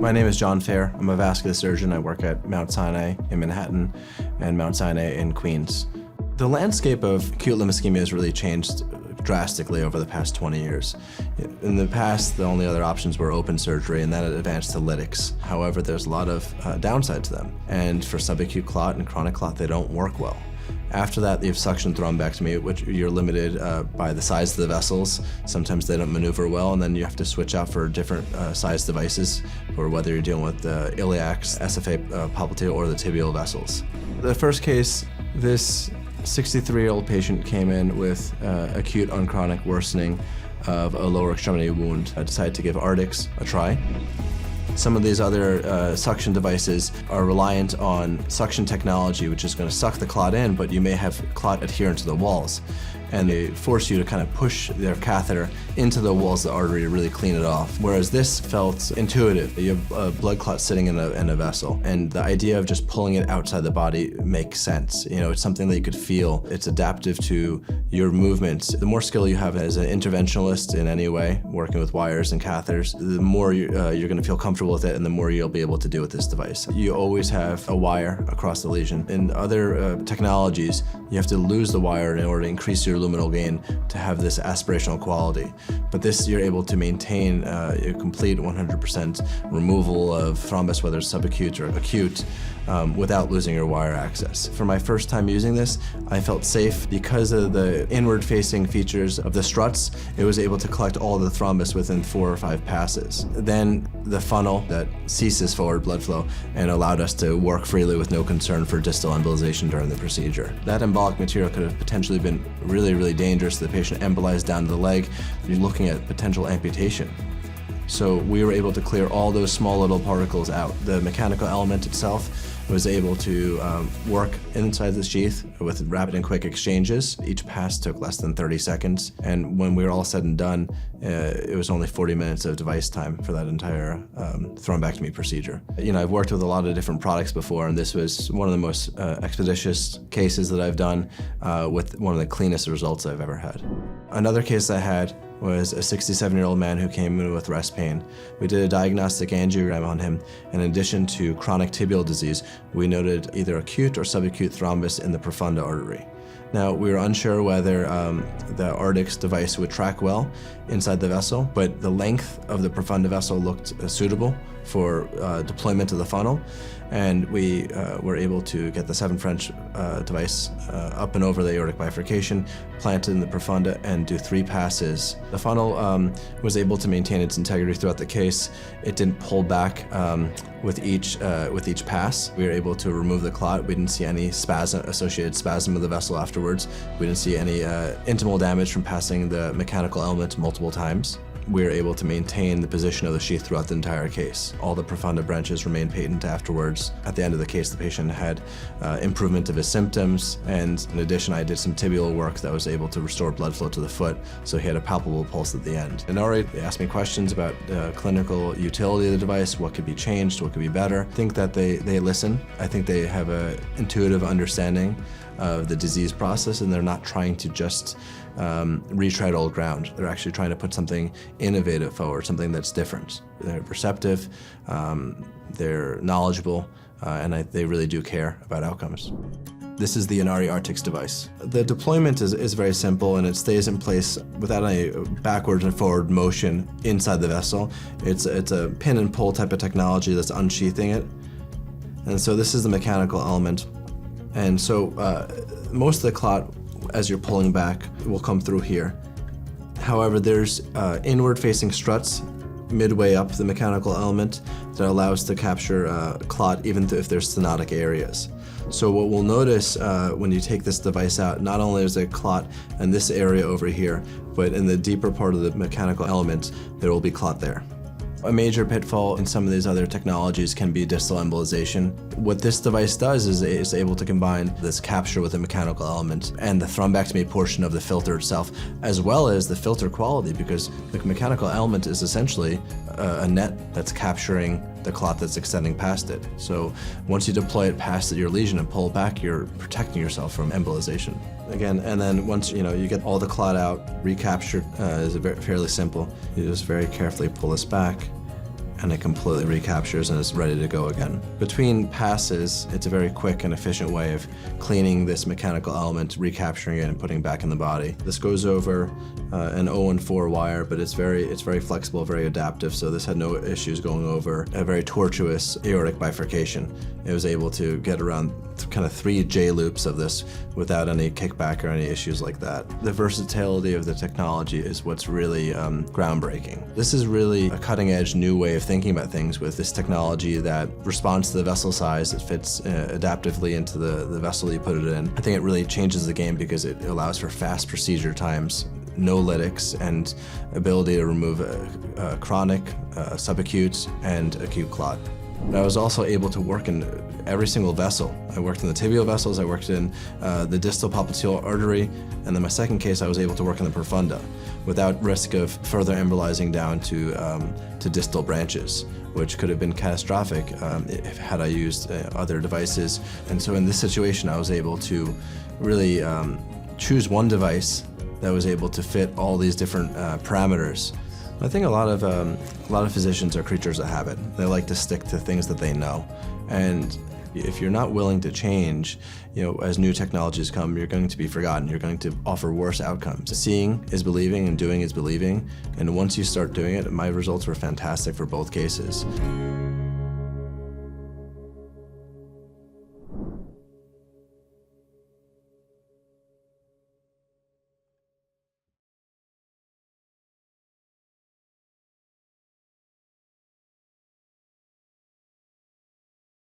My name is John Phair. I'm a vascular surgeon. I work at Mount Sinai in Manhattan and Mount Sinai in Queens. The landscape of acute limb ischemia has really changed drastically over the past 20 years. In the past, the only other options were open surgery, and then it advanced to lytics. However, there's a lot of downside to them. And for subacute clot and chronic clot, they don't work well. After that, you have suction thrombectomy, which you're limited by the size of the vessels. Sometimes they don't maneuver well, and then you have to switch out for different size devices, or whether you're dealing with the iliacs, SFA popliteal, or the tibial vessels. The first case, this 63-year-old patient came in with acute unchronic worsening of a lower extremity wound. I decided to give Artix a try. Some of these other suction devices are reliant on suction technology, which is going to suck the clot in, but you may have clot adherent to the walls. And they force you to kind of push their catheter into the walls of the artery to really clean it off. Whereas this felt intuitive. You have a blood clot sitting in a vessel, and the idea of just pulling it outside the body makes sense. You know, it's something that you could feel. It's adaptive to your movements. The more skill you have as an interventionalist in any way, working with wires and catheters, the more you're going to feel comfortable with it, and the more you'll be able to do with this device. You always have a wire across the lesion. In other technologies, you have to lose the wire in order to increase your luminal gain to have this aspirational quality. But this, you're able to maintain a complete 100% removal of thrombus, whether it's subacute or acute, without losing your wire access. For my first time using this, I felt safe because of the inward-facing features of the struts. It was able to collect all the thrombus within 4 or 5 passes. Then the funnel that ceases forward blood flow and allowed us to work freely with no concern for distal embolization during the procedure. That embolic material could have potentially been really dangerous. The patient embolized down to the leg. You're looking at potential amputation. So we were able to clear all those small little particles out. The mechanical element itself was able to work inside the sheath with rapid and quick exchanges. Each pass took less than 30 seconds. And when we were all said and done, it was only 40 minutes of device time for that entire thrombectomy procedure. You know, I've worked with a lot of different products before, and this was one of the most expeditious cases that I've done with one of the cleanest results I've ever had. Another case I had was a 67-year-old man who came in with rest pain. We did a diagnostic angiogram on him, and in addition to chronic tibial disease, we noted either acute or subacute thrombus in the profunda artery. Now, we were unsure whether the Artix device would track well inside the vessel, but the length of the profunda vessel looked suitable for deployment of the funnel, and we were able to get the 7 French device up and over the aortic bifurcation, planted in the profunda, and do 3 passes. The funnel was able to maintain its integrity throughout the case. It didn't pull back with each pass. We were able to remove the clot. We didn't see any associated spasm of the vessel afterwards. We didn't see any intimal damage from passing the mechanical element multiple times. We were able to maintain the position of the sheath throughout the entire case. All the profunda branches remained patent afterwards. At the end of the case, the patient had improvement of his symptoms, and in addition, I did some tibial work that was able to restore blood flow to the foot, so he had a palpable pulse at the end. And already they asked me questions about clinical utility of the device, what could be changed, what could be better. I think that they listen. I think they have an intuitive understanding of the disease process, and they're not trying to just retread old ground. They're actually trying to put something innovative forward, something that's different. They're perceptive, they're knowledgeable, and they really do care about outcomes. This is the Inari Artix device. The deployment is very simple, and it stays in place without any backward and forward motion inside the vessel. It's a pin and pull type of technology that's unsheathing it. And so this is the mechanical element. And so most of the clot, as you're pulling back, will come through here. However, there's inward-facing struts midway up the mechanical element that allows to capture clot even if there's stenotic areas. So what we'll notice when you take this device out, not only is there clot in this area over here, but in the deeper part of the mechanical element, there will be clot there. A major pitfall in some of these other technologies can be distal embolization. What this device does is it's able to combine this capture with a mechanical element and the thrombectomy portion of the filter itself, as well as the filter quality, because the mechanical element is essentially a net that's capturing the clot that's extending past it. So once you deploy it past your lesion and pull it back, you're protecting yourself from embolization. Again, and then once you get all the clot out, recapture is fairly simple. You just very carefully pull this back, and it completely recaptures and is ready to go again. Between passes, it's a very quick and efficient way of cleaning this mechanical element, recapturing it, and putting it back in the body. This goes over an 0-4 wire, but it's very flexible, very adaptive, so this had no issues going over a very tortuous aortic bifurcation. It was able to get around kind of 3 J loops of this without any kickback or any issues like that. The versatility of the technology is what's really groundbreaking. This is really a cutting-edge new way of thinking about things with this technology that responds to the vessel size, it fits adaptively into the vessel you put it in. I think it really changes the game because it allows for fast procedure times, no lytics, and ability to remove chronic, subacute, and acute clot. I was also able to work in every single vessel. I worked in the tibial vessels, I worked in the distal popliteal artery, and then my second case I was able to work in the profunda without risk of further embolizing down to distal branches, which could have been catastrophic had I used other devices. And so in this situation I was able to really choose one device that was able to fit all these different parameters. I think a lot of physicians are creatures of habit. They like to stick to things that they know, and if you're not willing to change, as new technologies come, you're going to be forgotten. You're going to offer worse outcomes. Seeing is believing, and doing is believing. And once you start doing it, my results were fantastic for both cases.